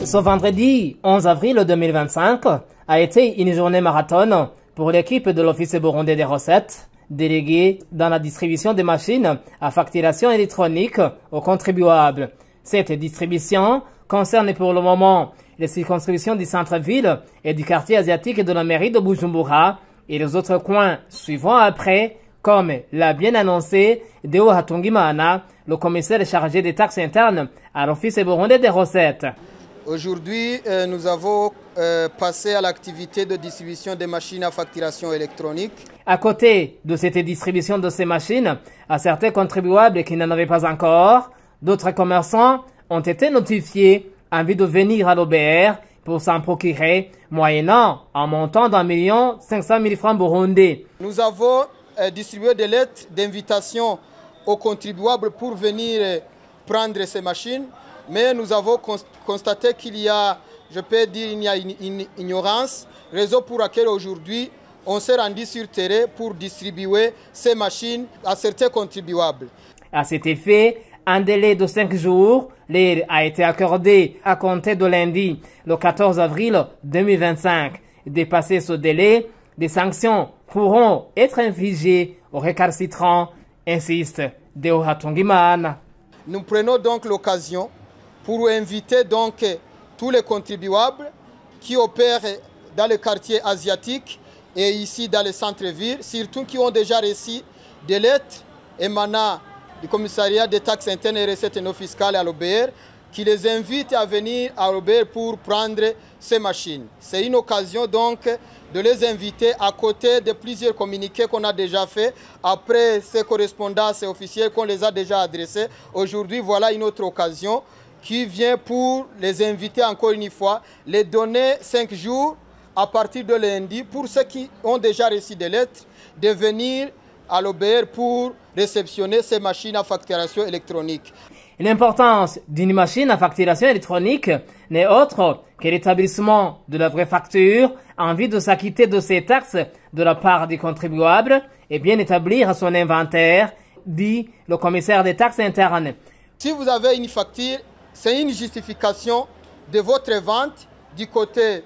Ce vendredi 11 avril 2025 a été une journée marathon pour l'équipe de l'Office burundais des recettes, déléguée dans la distribution des machines à facturation électronique aux contribuables. Cette distribution concerne pour le moment les circonscriptions du centre-ville et du quartier asiatique de la mairie de Bujumbura et les autres coins suivant après, comme l'a bien annoncé Deo Hatungimana, le commissaire chargé des taxes internes à l'Office burundais des recettes. Aujourd'hui, nous avons passé à l'activité de distribution des machines à facturation électronique. À côté de cette distribution de ces machines à certains contribuables qui n'en avaient pas encore, d'autres commerçants ont été notifiés en vue de venir à l'OBR pour s'en procurer, moyennant un montant d'1 500 000 francs burundais. Nous avons distribué des lettres d'invitation aux contribuables pour venir prendre ces machines, mais nous avons constaté qu'il y a, je peux dire, il y a une ignorance, raison pour laquelle aujourd'hui on s'est rendu sur terrain pour distribuer ces machines à certains contribuables. À cet effet, un délai de 5 jours leur a été accordé à compter de lundi, le 14 avril 2025. Dépassé ce délai, des sanctions pourront être infligées aux récalcitrants, insiste Deo Hatungimana. Nous prenons donc l'occasion pour inviter donc tous les contribuables qui opèrent dans le quartier asiatique et ici dans le centre-ville, surtout qui ont déjà reçu des lettres émanant du commissariat des taxes internes et recettes non fiscales à l'OBR, qui les invite à venir à l'OBR pour prendre ces machines. C'est une occasion donc de les inviter à côté de plusieurs communiqués qu'on a déjà fait, après ces correspondances officielles qu'on les a déjà adressées. Aujourd'hui, voilà une autre occasion qui vient pour les inviter encore une fois, les donner 5 jours à partir de lundi pour ceux qui ont déjà reçu des lettres, de venir à l'OBR pour réceptionner ces machines à facturation électronique. L'importance d'une machine à facturation électronique n'est autre que l'établissement de la vraie facture en vue de s'acquitter de ses taxes de la part du contribuable et bien établir son inventaire, dit le commissaire des taxes internes. Si vous avez une facture, c'est une justification de votre vente du côté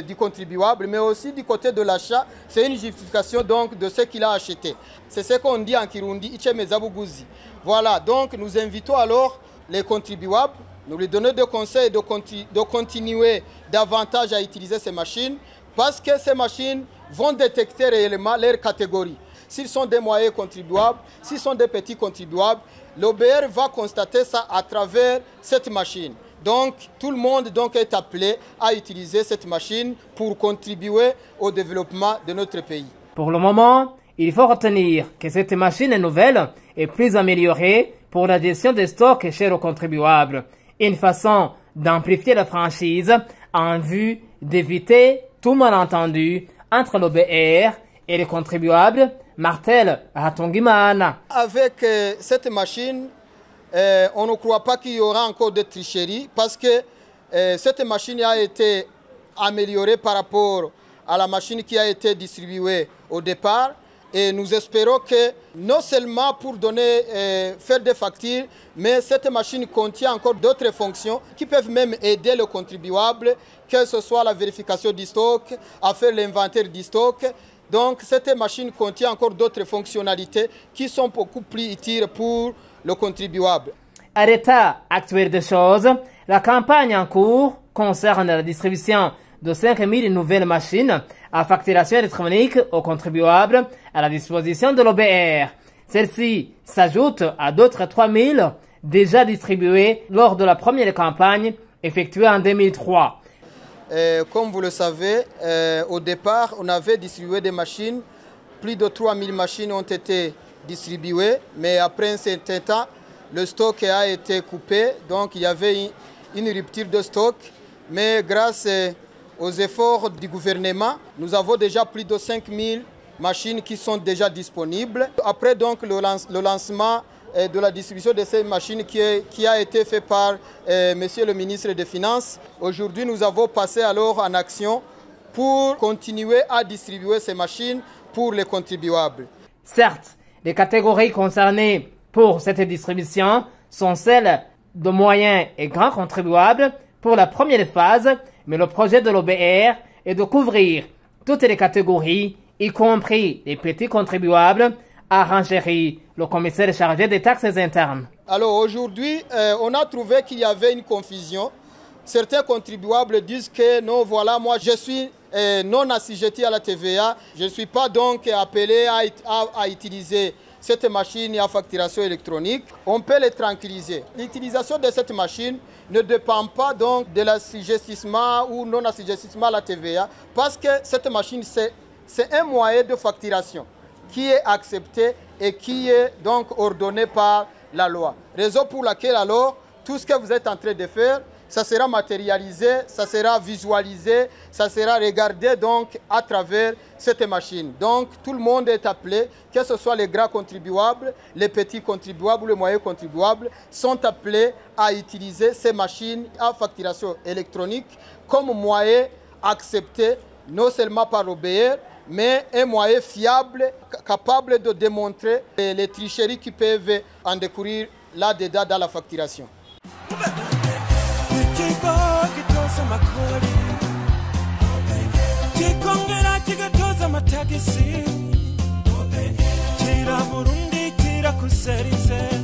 du contribuable, mais aussi du côté de l'achat, c'est une justification donc de ce qu'il a acheté. C'est ce qu'on dit en Kirundi, Ichemezabuguzi. Voilà, donc nous invitons alors les contribuables, nous lui donnons des conseils de continuer davantage à utiliser ces machines, parce que ces machines vont détecter réellement leur catégorie. S'ils sont des moyens contribuables, s'ils sont des petits contribuables, l'OBR va constater ça à travers cette machine. Donc, tout le monde donc est appelé à utiliser cette machine pour contribuer au développement de notre pays. Pour le moment, il faut retenir que cette machine nouvelle est plus améliorée pour la gestion des stocks chers aux contribuables. Une façon d'amplifier la franchise en vue d'éviter tout malentendu entre l'OBR et les contribuables, martèle Hatungimana. Avec cette machine, on ne croit pas qu'il y aura encore de tricherie parce que cette machine a été améliorée par rapport à la machine qui a été distribuée au départ. Et nous espérons que non seulement pour faire des factures, mais cette machine contient encore d'autres fonctions qui peuvent même aider le contribuable, que ce soit la vérification du stock, à faire l'inventaire du stock. Donc cette machine contient encore d'autres fonctionnalités qui sont beaucoup plus utiles pour le contribuable. À l'état actuel des choses, la campagne en cours concerne la distribution de 5 000 nouvelles machines à facturation électronique aux contribuables à la disposition de l'OBR. Celle-ci s'ajoute à d'autres 3 000 déjà distribuées lors de la première campagne effectuée en 2003. Comme vous le savez, au départ, on avait distribué des machines. Plus de 3 000 machines ont été distribuées, mais après un certain temps, le stock a été coupé. Donc, il y avait une rupture de stock. Mais grâce aux efforts du gouvernement, nous avons déjà plus de 5 000 machines qui sont déjà disponibles. Après donc le lancement de la distribution de ces machines qui a été fait par Monsieur le ministre des Finances, aujourd'hui nous avons passé alors en action pour continuer à distribuer ces machines pour les contribuables. Certes, les catégories concernées pour cette distribution sont celles de moyens et grands contribuables, pour la première phase, mais le projet de l'OBR est de couvrir toutes les catégories, y compris les petits contribuables, a rencheri le commissaire chargé des taxes internes. Alors aujourd'hui, on a trouvé qu'il y avait une confusion. Certains contribuables disent que non, voilà, moi je suis non assujetti à la TVA, je ne suis pas donc appelé à utiliser cette machine à facturation électronique. On peut les tranquilliser. L'utilisation de cette machine ne dépend pas donc de l'assujettissement ou non assujettissement à la TVA, parce que cette machine, c'est un moyen de facturation qui est accepté et qui est donc ordonné par la loi. Raison pour laquelle alors, tout ce que vous êtes en train de faire, ça sera matérialisé, ça sera visualisé, ça sera regardé donc à travers cette machine. Donc tout le monde est appelé, que ce soit les grands contribuables, les petits contribuables, les moyens contribuables, sont appelés à utiliser ces machines à facturation électronique comme moyen accepté non seulement par l'OBR, mais un moyen fiable, capable de démontrer les tricheries qui peuvent en décourir là-dedans dans la facturation. Kira Burundi, kira kuserize.